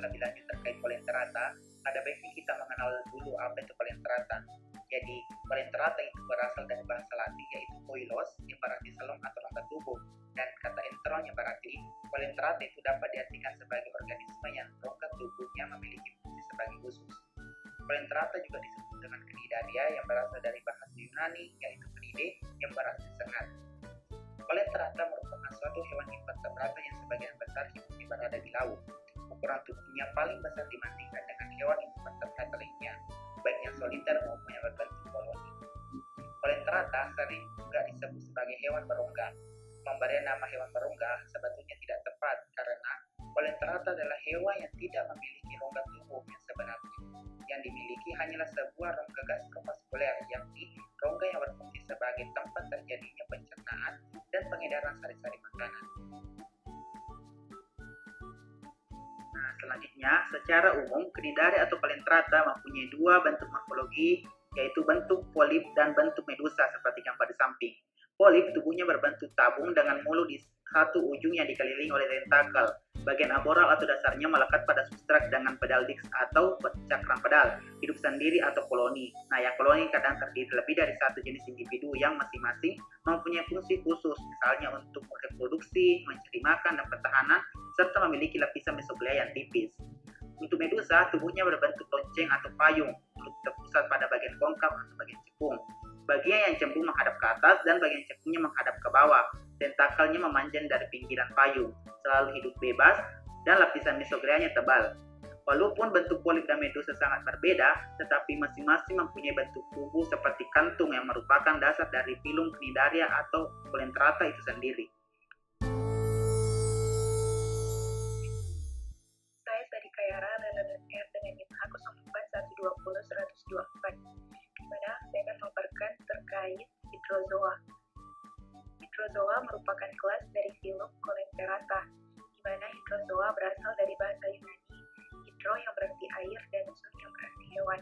lebih lanjut terkait kolenterata, ada baiknya kita mengenal dulu apa itu kolenterata. Jadi, kolenterata itu berasal dari bahasa Latin yaitu koilos, yang berarti selong atau rongga tubuh, dan kata entron yang berarti kolenterata itu dapat diartikan sebagai organisme yang rongga tubuhnya memiliki fungsi sebagai usus. Kolenterata juga disebut dengan cnidaria yang berasal dari bahasa Yunani yaitu cnide yang berarti sengat. Kolenterata merupakan suatu hewan invertebrata yang sebagian besar hidupnya berada di laut. Ukuran tubuhnya paling besar dibandingkan dengan hewan invertebrata lainnya, baik yang soliter maupun yang berbentuk koloni. Kolenterata sering juga disebut sebagai hewan berongga. Pemberian nama hewan berongga sebetulnya tidak tepat karena kolenterata adalah hewan yang tidak memiliki rongga tubuh yang sebenarnya. Yang dimiliki hanyalah sebuah rongga gastrovaskuler, yakni rongga yang berfungsi sebagai tempat terjadinya pencernaan dan pengedaran sari-sari makanan. Nah, selanjutnya, secara umum, cnidaria atau kolenterata mempunyai dua bentuk morfologi, yaitu bentuk polip dan bentuk medusa seperti gambar di samping. Polip tubuhnya berbentuk tabung dengan mulut di satu ujung yang dikelilingi oleh tentakel. Bagian aboral atau dasarnya melekat pada substrat dengan pedal disc atau cakram pedal, hidup sendiri atau koloni. Nah, yang koloni kadang terdiri lebih dari satu jenis individu yang masing-masing mempunyai fungsi khusus, misalnya untuk reproduksi, mencari makan dan pertahanan, serta memiliki lapisan mesoglea yang tipis. Untuk medusa, tubuhnya berbentuk lonceng atau payung, mulut terpusat pada bagian konkav atau bagian cekung. Bagian yang cembung menghadap ke atas dan bagian cekungnya menghadap ke bawah. Tentakelnya memanjang dari pinggiran payung, selalu hidup bebas, dan lapisan mesogleanya tebal. Walaupun bentuk polip dan medusa sangat berbeda, tetapi masing-masing mempunyai bentuk tubuh seperti kantung yang merupakan dasar dari filum cnidaria atau kolenterata itu sendiri. Saya Sadi Kayara, LLR dengan NIM H04120124, di mana saya akan memaparkan terkait hydrozoa. Hydrozoa merupakan kelas dari filum Coelenterata, di mana hydrozoa berasal dari bahasa Yunani hydro yang berarti air dan zoon yang berarti hewan,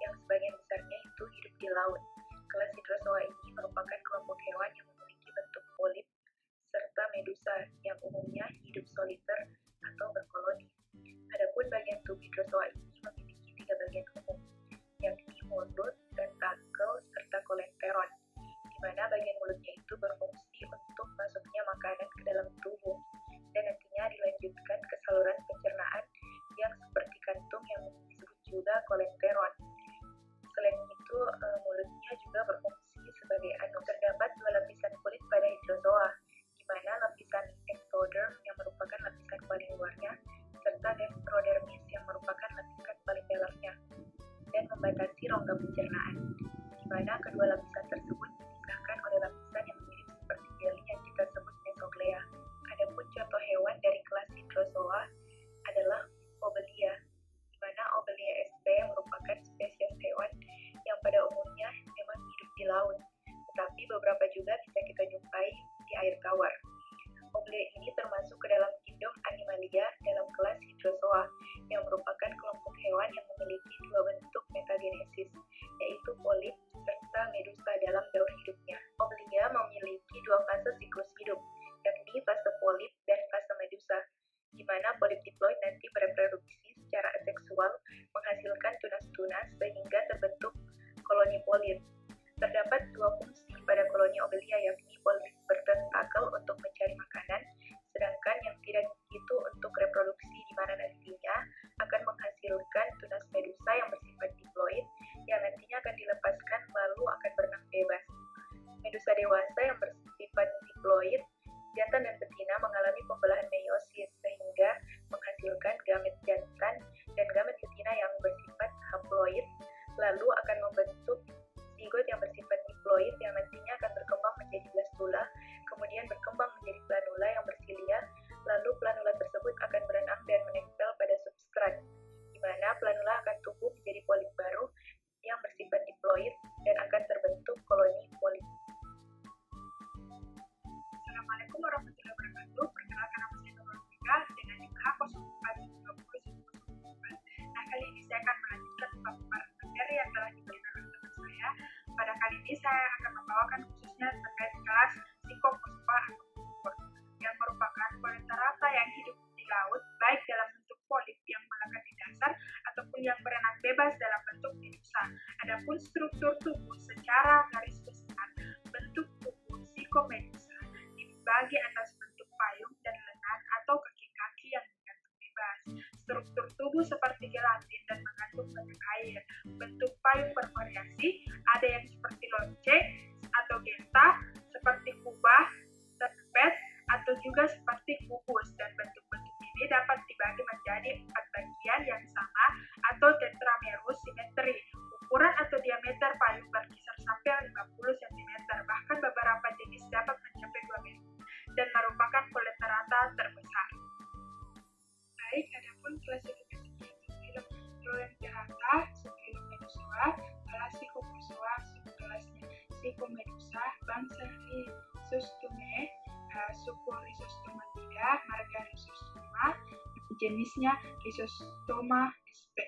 yang sebagian besarnya itu hidup di laut. Kelas hydrozoa ini merupakan kelompok hewan yang memiliki bentuk polip serta medusa yang umumnya hidup soliter atau berkoloni. Adapun bagian tubuh hydrozoa ini memiliki 3 bagian umum, yakni mulut, tentakel, serta kolenteron, di mana bagian mulutnya itu berfungsi untuk masuknya makanan ke dalam tubuh, dan nantinya dilanjutkan ke saluran pencernaan yang seperti kantung yang disebut juga kolenteron. Selain itu, mulutnya juga berfungsi sebagai anu. Terdapat 2 lapisan kulit pada hydrozoa, di mana lapisan ectoderm yang merupakan lapisan paling luarnya, serta enterodermis yang merupakan lapisan paling dalamnya, dan membatasi rongga pencernaan, di mana kedua lapisan tersebut dipisahkan oleh lapisan yang mirip seperti jeli yang kita sebut struktur tubuh secara garis besar, bentuk tubuh psikomedusa dibagi atas bentuk payung dan lengan atau kaki-kaki yang menggantung bebas. Struktur tubuh seperti gelatin dan mengandung banyak air. Bentuk payung bervariasi, ada yang seperti lonceng atau genta, seperti kubah, terpet, atau juga seperti kubus, dan bentuk-bentuk ini dapat dibagi menjadi 4 bagian yang sama atau tetramerus simetri. Ukuran atau diameter payung berkisar sampai 50 cm, bahkan beberapa jenis dapat mencapai 2 meter dan merupakan kolesterata terbesar. Baik, adapun klasifikasi subfilum Coelenterata, subfilum Medusae, kelas Psychopozoa, subkelasnya Psychomedusa, bangsa Rhizostome, suku Rhizostoma 3, marga Rhizostoma, jenisnya Rhizostoma sp.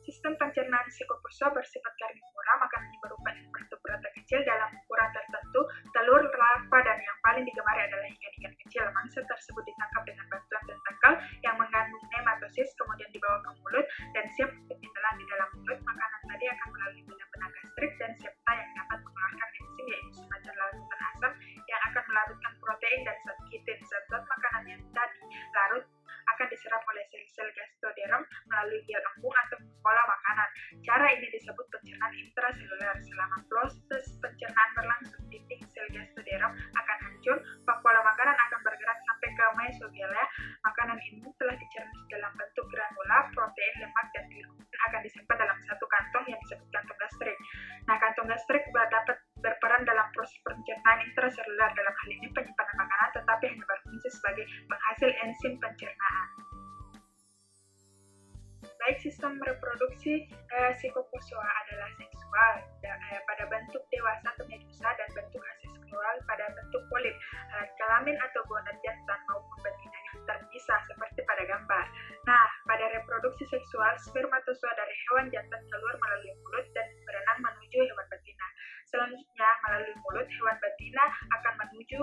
Sistem pencernaan Psychopozoa bersifat karnivora, makanannya berupa invertebrata kecil dalam ukuran tertentu, telur, larva, dan yang paling digemari adalah ikan-ikan kecil. Mangsa tersebut ditangkap dengan bantuan tentakel yang mengandung nematosis, kemudian dibawa ke mulut dan siap untuk ditelan di dalam mulut. Makanan tadi akan melalui benak-benak gastrik dan septa yang dapat mengeluarkan enzim, yaitu semacam larutan asam yang akan melarutkan protein dan zat kitin. Zat-zat makanan yang tadi larut akan diserap oleh sel-sel gastroderm melalui gel embung atau pola makanan. Cara ini disebut pencernaan intraseluler. Selama proses pencernaan berlangsung, dinding sel gastroderm akan hancur, pola makanan akan bergerak sampai ke mesoglea. Makanan ini telah dicerna dalam bentuk granula, protein, lemak, dan glikogen akan disimpan dalam satu kantong yang disebut kantong gastrik. Nah, kantong gastrik dapat berperan dalam proses pencernaan intraseluler. Dalam hal ini penyimpanan makanan, tetapi hanya berfungsi sebagai penghasil enzim pencernaan. Baik, sistem reproduksi Psychopozoa adalah seksual pada bentuk dewasa atau medusa dan bentuk aseksual pada bentuk polip. Alat kelamin atau gonad jantan maupun betina terpisah seperti pada gambar. Nah, pada reproduksi seksual, spermatozoa dari hewan jantan keluar melalui mulut dan berenang menuju hewan betina. Selanjutnya, melalui mulut, hewan betina akan menuju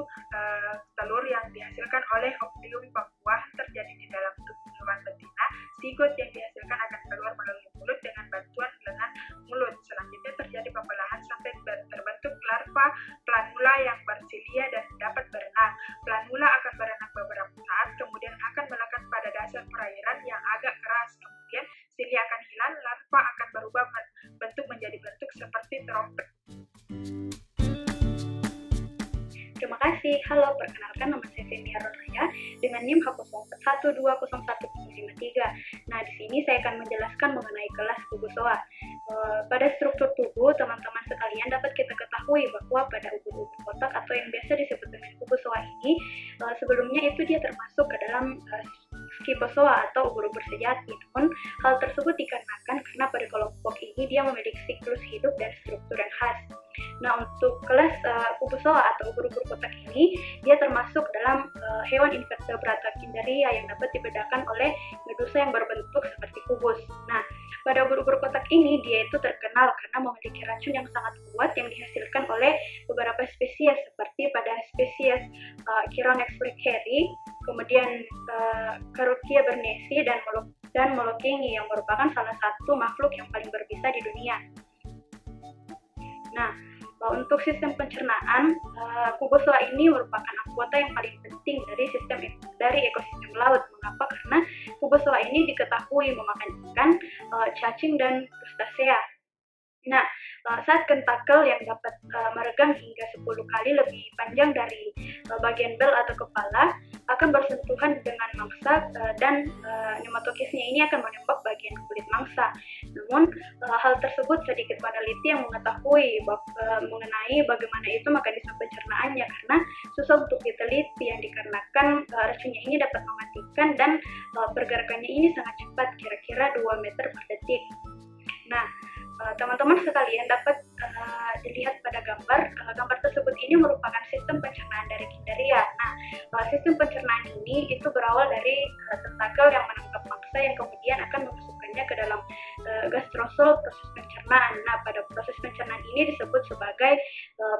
telur yang dihasilkan oleh ovarium pembuah terjadi di dalam tubuh hewan betina. Zigot yang dihasilkan akan keluar melalui mulut dengan bantuan lengan mulut. Selanjutnya terjadi pembelahan sampai terbentuk larva planula yang bersilia dan dapat berenang. Planula akan berenang beberapa saat, kemudian akan melekat pada dasar perairan yang agak keras. Kemudian silia akan hilang, larva akan berubah bentuk menjadi bentuk seperti trompet. Terima kasih. Halo, perkenalkan nama saya Fenia Ronaya dengan NIM H01201053. Nah, di sini saya akan menjelaskan mengenai kelas Pugozoa. Pada struktur tubuh, teman-teman sekalian dapat kita ketahui bahwa pada ubur-ubur kotak atau yang biasa disebut dengan Pugozoa ini, sebelumnya itu dia termasuk ke dalam Scyphozoa atau ubur-ubur sejati. Namun, hal tersebut dikarenakan karena pada kelompok ini dia memiliki siklus hidup dan struktur yang khas. Nah, untuk kelas Pugozoa atau ubur-ubur kotak ini, dia termasuk dalam hewan invertebrata Cnidaria yang dapat dibedakan oleh medusa yang berbentuk seperti kubus. Nah, pada ubur-ubur kotak ini, dia itu terkenal karena memiliki racun yang sangat kuat yang dihasilkan oleh beberapa spesies, seperti pada spesies Chironex fleckeri, kemudian Carukia bernesi, dan Molokingi yang merupakan salah satu makhluk yang paling berbisa di dunia. Nah, untuk sistem pencernaan, Pugozoa ini merupakan anggota yang paling penting dari ekosistem laut. Mengapa? Karena Pugozoa ini diketahui memakan ikan, cacing, dan crustacea. Nah, saat tentakel yang dapat meregang hingga 10 kali lebih panjang dari bagian bel atau kepala akan bersentuhan dengan mangsa dan nematokisnya ini akan menembak bagian kulit mangsa. Namun, hal tersebut sedikit peneliti yang mengetahui mengenai bagaimana itu mekanisme pencernaannya karena susah untuk diteliti yang dikarenakan racunnya ini dapat mematikan dan pergerakannya ini sangat cepat, kira-kira 2 meter per detik. Nah, teman-teman sekalian dapat dilihat pada gambar. Gambar tersebut ini merupakan sistem pencernaan dari Cnidaria. Nah, sistem pencernaan ini itu berawal dari tentakel yang menangkap mangsa yang kemudian akan memasukkannya ke dalam gastrosol proses pencernaan. Nah, pada proses pencernaan ini disebut sebagai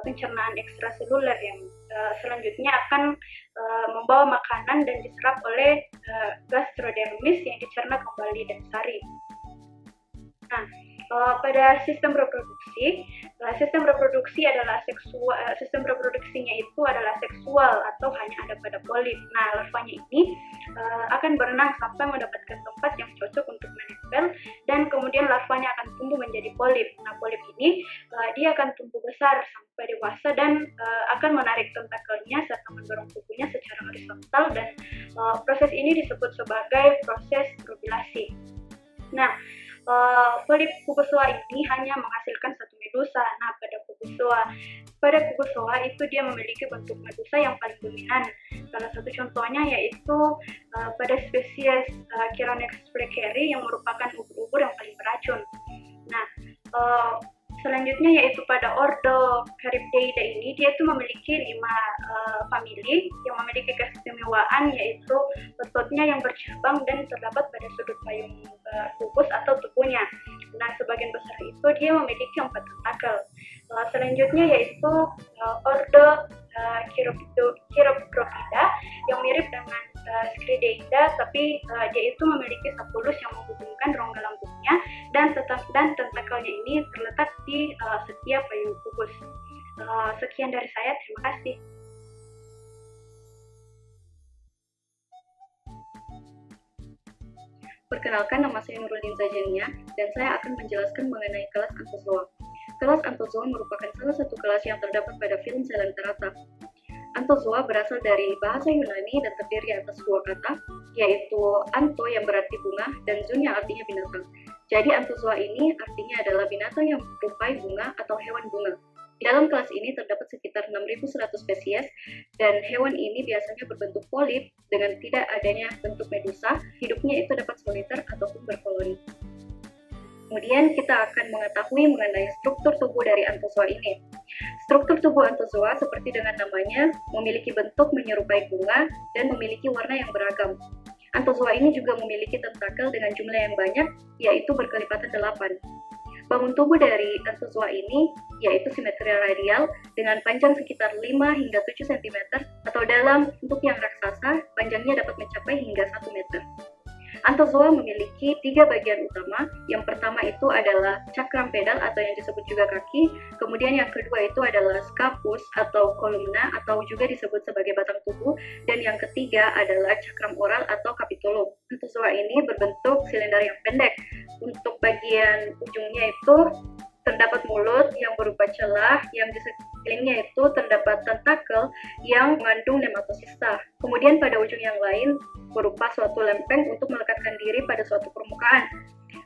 pencernaan ekstraseluler yang selanjutnya akan membawa makanan dan diserap oleh gastrodermis yang dicerna kembali dan sari. Nah, Pada sistem reproduksi adalah seksual, sistem reproduksinya itu adalah seksual atau hanya ada pada polip. Nah, larvanya ini akan berenang sampai mendapatkan tempat yang cocok untuk menempel, dan kemudian larvanya akan tumbuh menjadi polip. Nah, polip ini dia akan tumbuh besar sampai dewasa dan akan menarik tentakelnya serta mendorong tubuhnya secara horizontal, dan proses ini disebut sebagai proses rubilasi. Nah, polip kubozoa ini hanya menghasilkan satu medusa. Nah, pada kubozoa itu dia memiliki bentuk medusa yang paling dominan. Salah satu contohnya yaitu pada spesies Chironex fleckeri yang merupakan ubur-ubur yang paling beracun. Nah, selanjutnya yaitu pada ordo Charybdeidae ini, dia itu memiliki 5 famili yang memiliki keistimewaan, yaitu ototnya yang bercabang dan terdapat pada sudut payung kubus atau tubuhnya. Nah, sebagian besar itu dia memiliki 4 tentakel. Selanjutnya yaitu ordo Chiroptropida yang mirip dengan Scrideida, tapi dia itu memiliki sapulus yang menghubungkan rongga lambungnya, dan tentakelnya ini terletak di setiap payung kubus. Sekian dari saya, terima kasih. Perkenalkan, nama saya Nurudin Zajania, dan saya akan menjelaskan mengenai kelas Anthozoa. Kelas Anthozoa merupakan salah satu kelas yang terdapat pada film Coelenterata. Anthozoa berasal dari bahasa Yunani dan terdiri atas 2 kata, yaitu antho yang berarti bunga dan zoon yang artinya binatang. Jadi Anthozoa ini artinya adalah binatang yang menyerupai bunga atau hewan bunga. Di dalam kelas ini terdapat sekitar 6.100 spesies, dan hewan ini biasanya berbentuk polip dengan tidak adanya bentuk medusa. Hidupnya itu dapat soliter ataupun berkoloni. Kemudian kita akan mengetahui mengenai struktur tubuh dari Anthozoa ini. Struktur tubuh Anthozoa seperti dengan namanya memiliki bentuk menyerupai bunga dan memiliki warna yang beragam. Anthozoa ini juga memiliki tentakel dengan jumlah yang banyak, yaitu berkelipatan 8. Bangun tubuh dari Anthozoa ini yaitu simetri radial dengan panjang sekitar 5 hingga 7 cm, atau dalam bentuk yang raksasa, panjangnya dapat mencapai hingga 1 meter. Anthozoa memiliki 3 bagian utama. Yang pertama itu adalah cakram pedal atau yang disebut juga kaki. Kemudian yang kedua itu adalah scapus atau kolumna atau juga disebut sebagai batang tubuh. Dan yang ketiga adalah cakram oral atau capitulum. Anthozoa ini berbentuk silinder yang pendek. Untuk bagian ujungnya itu terdapat mulut yang berupa celah, yang di sekelilingnya itu terdapat tentakel yang mengandung nematosista. Kemudian pada ujung yang lain berupa suatu lempeng untuk melekatkan diri pada suatu permukaan.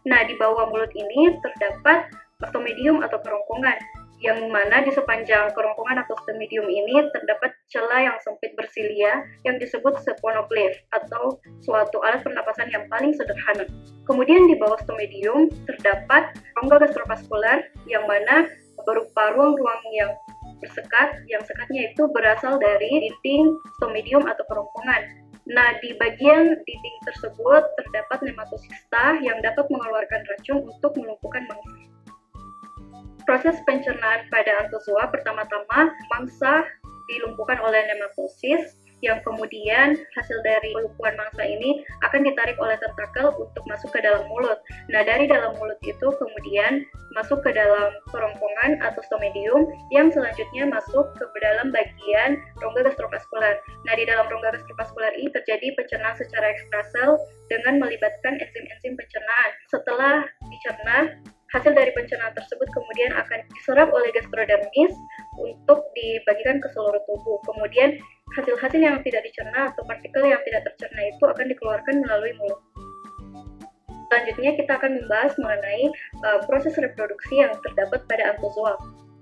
Nah, di bawah mulut ini terdapat ostomidium atau kerongkongan, yang mana di sepanjang kerongkongan atau ostomidium ini terdapat celah yang sempit bersilia yang disebut sponocleve atau suatu alat pernapasan yang paling sederhana. Kemudian di bawah ostomidium terdapat rongga gastrovaskular yang mana berupa ruang-ruang yang bersekat, yang sekatnya itu berasal dari dinding ostomidium atau kerongkongan. Nah, di bagian dinding tersebut terdapat nematosista yang dapat mengeluarkan racun untuk melumpuhkan mangsa. Proses pencernaan pada Anthozoa pertama-tama mangsa dilumpuhkan oleh nematosis, yang kemudian hasil dari pelumpuhan mangsa ini akan ditarik oleh tentakel untuk masuk ke dalam mulut. Nah, dari dalam mulut itu kemudian masuk ke dalam kerongkongan atau ostomidium, yang selanjutnya masuk ke dalam bagian rongga gastrovaskular. Nah, di dalam rongga gastrovaskular ini terjadi pencernaan secara ekstrasel dengan melibatkan enzim-enzim pencernaan. Setelah dicerna, hasil dari pencernaan tersebut kemudian akan diserap oleh gastrodermis untuk dibagikan ke seluruh tubuh. Kemudian hasil-hasil yang tidak dicerna atau partikel yang tidak tercerna itu akan dikeluarkan melalui mulut. Selanjutnya kita akan membahas mengenai proses reproduksi yang terdapat pada Anthozoa.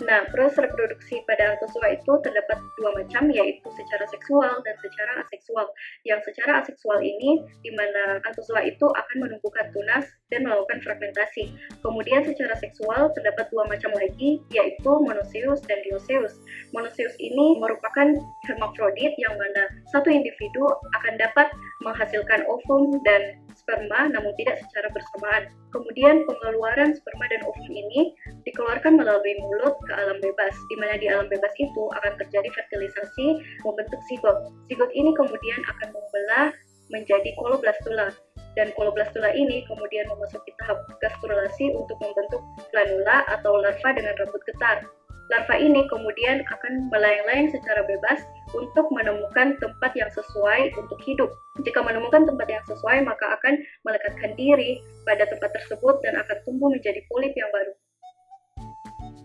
Nah, proses reproduksi pada Anthozoa itu terdapat 2 macam, yaitu secara seksual dan secara aseksual. Yang secara aseksual ini, di mana Anthozoa itu akan menumbuhkan tunas dan melakukan fragmentasi. Kemudian secara seksual terdapat 2 macam lagi, yaitu monoecious dan dioecious. Monoecious ini merupakan hermafrodit yang mana satu individu akan dapat menghasilkan ovum dan sperma, namun tidak secara bersamaan. Kemudian pengeluaran sperma dan ovum ini dikeluarkan melalui mulut ke alam bebas, di mana di alam bebas itu akan terjadi fertilisasi membentuk zigot. Zigot ini kemudian akan membelah menjadi koloblastula. Dan koloblastula ini kemudian memasuki tahap gastrulasi untuk membentuk planula atau larva dengan rambut getar. Larva ini kemudian akan melayang-layang secara bebas untuk menemukan tempat yang sesuai untuk hidup. Jika menemukan tempat yang sesuai, maka akan melekatkan diri pada tempat tersebut dan akan tumbuh menjadi polip yang baru.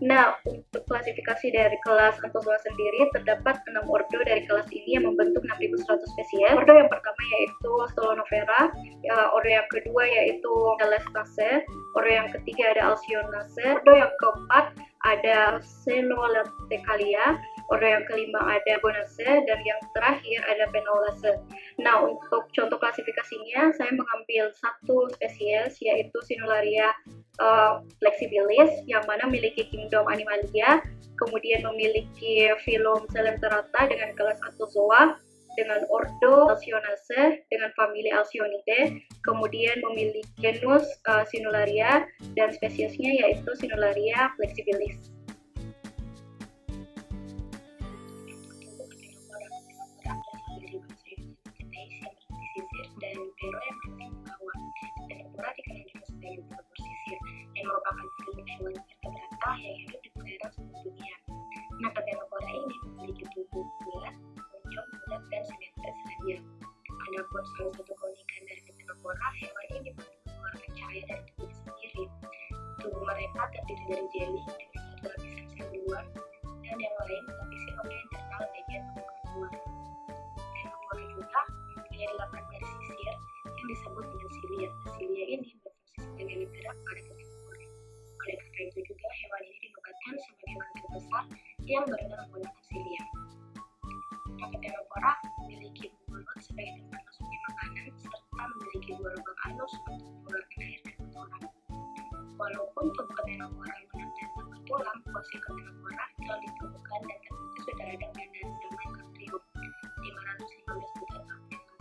Nah, untuk klasifikasi dari kelas Anthozoa sendiri, terdapat 6 ordo dari kelas ini yang membentuk 6.100 spesies. Ordo yang pertama yaitu Stolonovera, ordo yang kedua yaitu Celestacea, ordo yang ketiga ada Alcyonacea, ordo yang keempat ada Xenolactecalia, ordo yang kelima ada Bonacea, dan yang terakhir ada Phenolacea. Nah, untuk contoh klasifikasinya, saya mengambil satu spesies yaitu Sinularia flexibilis yang mana memiliki kingdom Animalia, kemudian memiliki filum Coelenterata dengan kelas Anthozoa, dengan ordo Alcyonacea dengan famili Alcyonidae, kemudian memiliki genus Sinularia dan spesiesnya yaitu Sinularia flexibilis. Yang merupakan filum hewan vertebrata yang hidup di perairan seluruh dunia. Nah, Ctenophora ini memiliki tubuh bulat, menonjol, bulat, dan simetris radial. Adapun salah satu keunikan dari Ctenophora, hewan ini mengeluarkan cahaya dari tubuhnya sendiri. Tubuh mereka terdiri dari jeli dengan satu lapisan sel luar dan yang lain lapisan organ internal bagian permukaan luar. Ctenophora juga mempunyai 8 garis sisir yang disebut dengan silia. Silia ini berfungsi sebagai bergerak pada Ctenophora. Oleh karena itu juga hewan ini dinobatkan sebagai hewan terbesar yang berenang menggunakan silia. Ctenophora memiliki mulut sebagai tempat masuknya makanan serta memiliki 2 lubang anus untuk mengeluarkan air dan kotoran. Walaupun tubuh Ctenophora lunak dan bertulang, fosil Ctenophora telah ditemukan dan terbukti sudah ada pada zaman Kambrium 515 juta tahun yang lalu.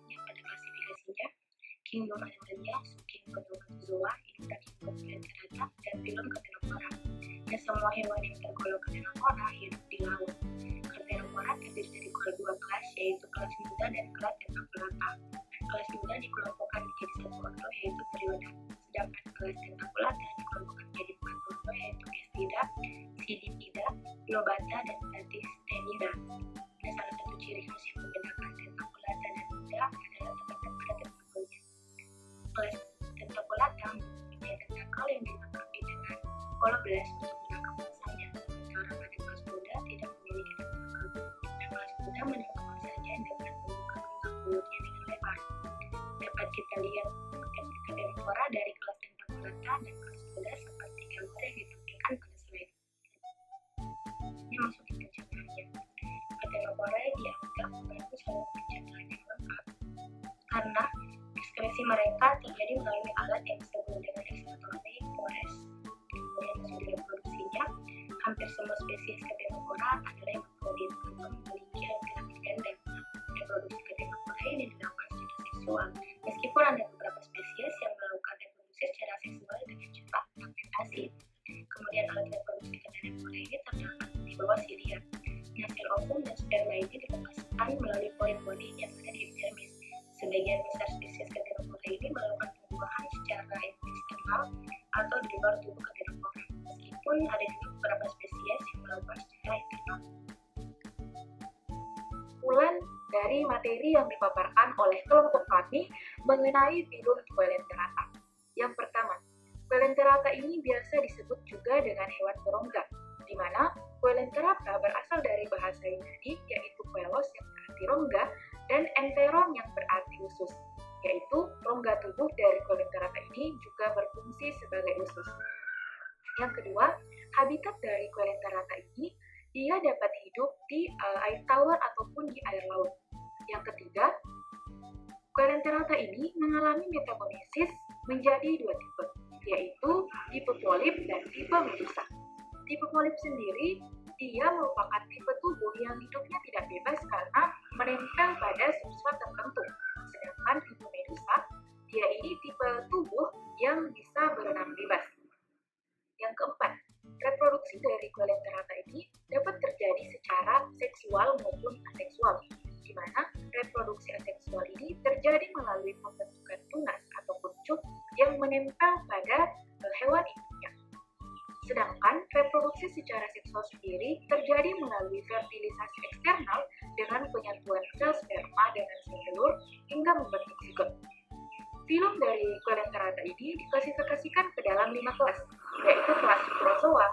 Yang pada klasifikasinya, kingdom Animalia, subkingdom Anthozoa, infrakingdom Coelenterata, dan filum Ctenophora. Dan semua hewan yang tergolong Ctenophora hidup di laut. Ctenophora terdiri dari 2 kelas, yaitu kelas muda dan kelas tentakulata. Kelas muda dikelompokkan menjadi 1 ordo, yaitu Perioda. Sedangkan kelas tentakulata dikelompokkan menjadi 4 ordo, yaitu Gestida, Sidipida, Lobata, dan Platystenida. Dan salah satu ciri khas yang membedakan tentakulata dan muda adalah terdapat pada tentakelnya. Kelas tentakulata mempunyai tentakel yang dilengkapi dengan koloblast untuk menangkap mangsanya, sementara pada kelas muda tidak memiliki tentakel. Dan kelas muda menangkap mangsanya dengan membuka kembang mulutnya dengan lebar. Dapat kita lihat Ctenophora dari kelas tentakulata dan kelas muda seperti gambar yang ditampilkan pada slide. Ini masuk ke pencernaan. Ctenophora dianggap merupakan salah satu pencernaan yang lengkap karena ekskresi mereka terjadi melalui alat yang disebut dengan excretory pores. Kemudian hasil reproduksinya, hampir semua spesies Ctenophora adalah hermafrodit atau memiliki kelamin ganda. Reproduksi Ctenophora ini dilakukan secara seksual, meskipun ada beberapa spesies yang melakukan reproduksi secara seksual dengan cara fragmentasi. Kemudian alat reproduksi Ctenophora ini terdapat di bawah silia. Hasil ovum dan sperma ini dilepaskan melalui pori-pori yang ada di epidermis. Sebagian besar spesies Ctenophora ini melakukan pembuahan secara eksternal atau di luar tubuh Ctenophora, meskipun ada juga beberapa spesies yang melakukan secara internal. Kesimpulan dari materi yang dipaparkan oleh kelompok kami mengenai filum Coelenterata. Yang pertama, Coelenterata ini biasa disebut juga dengan hewan berongga, di mana Coelenterata berasal dari bahasa Yunani yaitu koelos yang berarti rongga dan enteron yang berarti usus, yaitu rongga tubuh dari Coelenterata ini juga berfungsi sebagai usus. Yang kedua, habitat dari Coelenterata ini dia dapat hidup di air tawar ataupun di air laut. Yang ketiga, Coelenterata ini mengalami metabolisme menjadi 2 tipe, yaitu tipe polip dan tipe medusa. Tipe polip sendiri, dia merupakan tipe tubuh yang hidupnya tidak bebas karena menempel pada substrat tertentu. Sedangkan tipe medusa, dia ini tipe tubuh yang bisa berenang bebas. Yang keempat, reproduksi dari Coelenterata ini dapat terjadi secara seksual maupun aseksual, di di mana reproduksi aseksual ini terjadi melalui pembentukan tunas atau kuncup yang menempel pada hewan induknya. Sedangkan reproduksi secara seksual sendiri terjadi melalui fertilisasi eksternal dengan penyatuan sel sperma dengan sel telur hingga membentuk zigot. Filum dari Coelenterata ini diklasifikasikan ke dalam 5 kelas, yaitu kelas Hydrozoa,